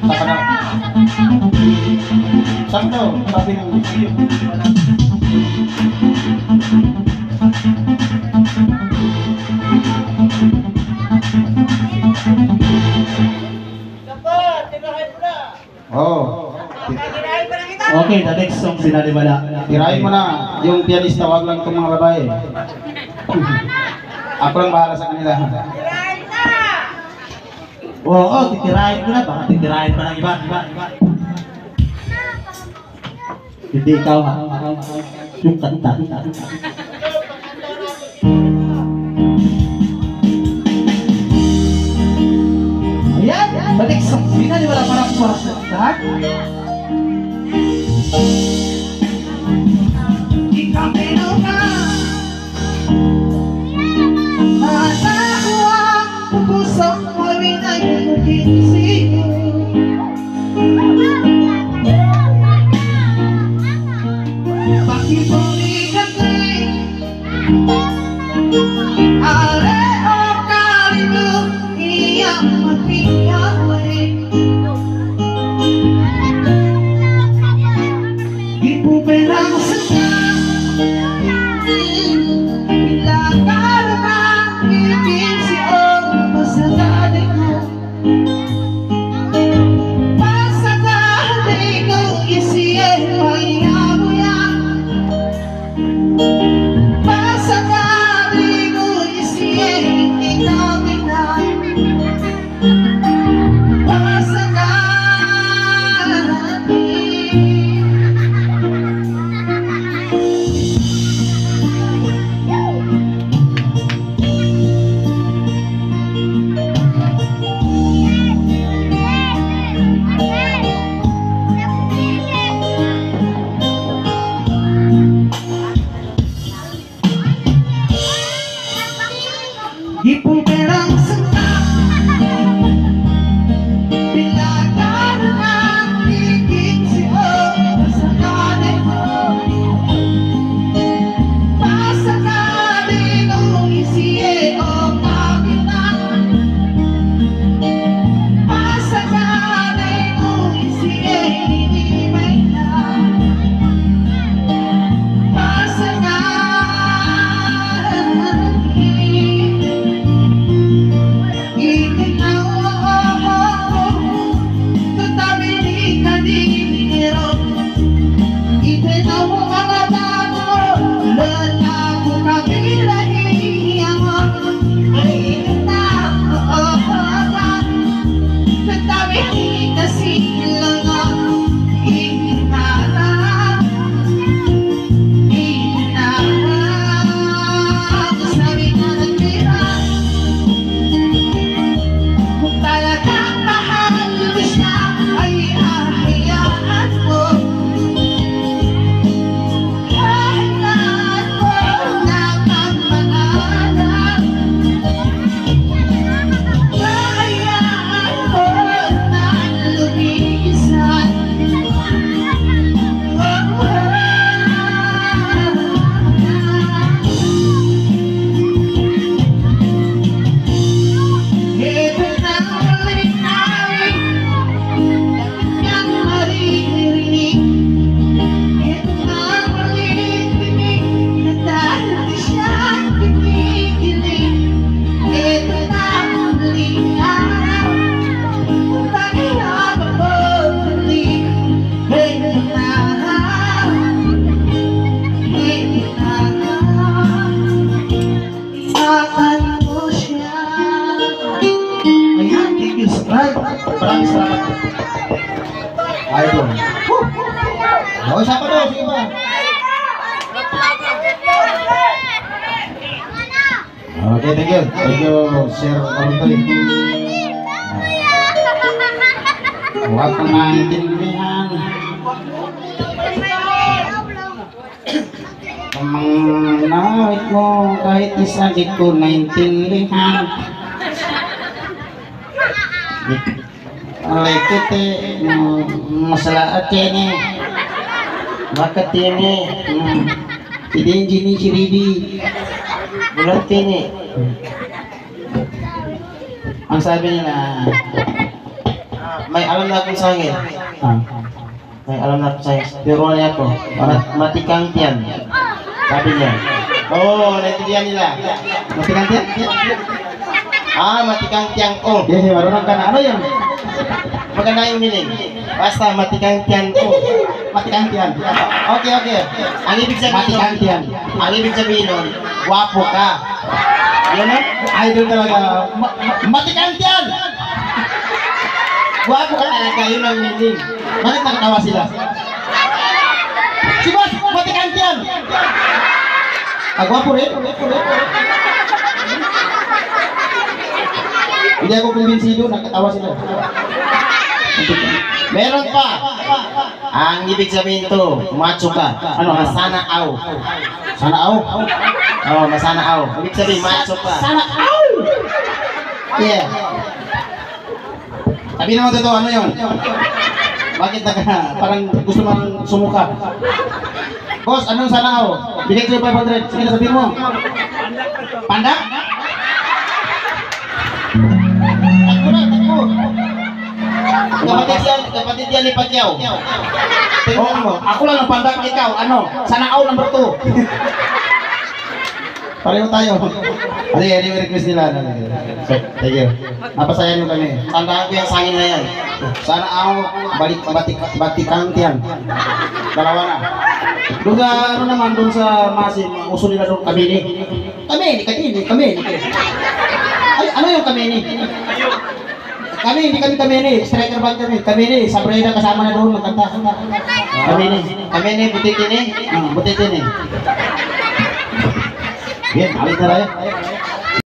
Saka na. Sakto, sabi ng video. Oh. Okay, the next song sinaliwala. Tirahin mo na yung pianista, wag lang itong mga babae. Ako lang bahala sa kanila. Oo, titirahin ko na. Baka titirahin pa ng iba. Hindi ikaw ha. Yung kanta. Ayan, the next song sinaliwala para pumaras na lahat. Ikaw pinuha. Masa ko ang pusong mo'y nagkikinsig. Bakit bumigat rin? Ale o kalino iyang magpiyaway. Ipuperang sa ipuperang senta bilagad ng ikinsiyong sa kanay mo. Pasakali kong isiye o kapitan. Pasakali kong isiye hindi may lang. Maraming salamat. Idol. O, isa pa daw, sige ba? Okay, thank you. Thank you, Sir Kamuntoy. Huwag kang maintindihan. Pamanawit mo kahit isa di ko naintindihan. Lekit masalah ini bakit ini tidak jenis siridi bulat ini Ang sabi nila, May alam na akong sangin. ah, May alam na akong sangin. Pero ano ako? Matikang tiyan. Sabi niya. Oo, naintindihan nila. matikan yan? Matikang tiyan ko. Yes, marunong ka na. Ano yun? Maganda yung meaning. Basta matikang tiyan ko. Matikan yan. Okay, okay. Ang ibig sabihin Matikan nun, yan. ang ibig sabihin nun, wapo ka. Yun na? Idol talaga. Matikan yan! Wapo ka talaga, yun ang meaning. Bakit nakatawa sila? Si Boss, matikan yan! Agwapo rin. Hindi ako kumbinsido, nakatawa sila. Meron pa. Ang ibig sabihin to, macho ka. Ano? Masana aw. Sana ako. Oh, masana aw. Ibig sabihin, macho ka. Sana ako! Yeah. Sabi naman totoo, ano yun? Bakit parang gusto mong sumuka? Boss, anong sana ako? Bigay ko yung 500. Sige na sabihin mo. Pandak? Takbo na, takbo. Kapatid yan ni Pacquiao. Oo, Tingnan mo. ako lang ang pandak, ikaw. Ano? Sana ako number 2. Pareho tayo. Ano yan, yung request nila. Thank you. Napasaya nyo kami. Tandaan ko yung sangin na yan. Sana ako batikang tiyan. Dalawa na. Doon sa ano naman, doon sa Masin, uso nila doon, Kamini. Kamini. Ay, ano yung Kamini? Hindi kami Kamini. Striker band kami. Kamini, sa Breda kasama na doon, magkanta. Kamini. Kami ni Butitin eh. Butitin eh. Yan, alit na rin.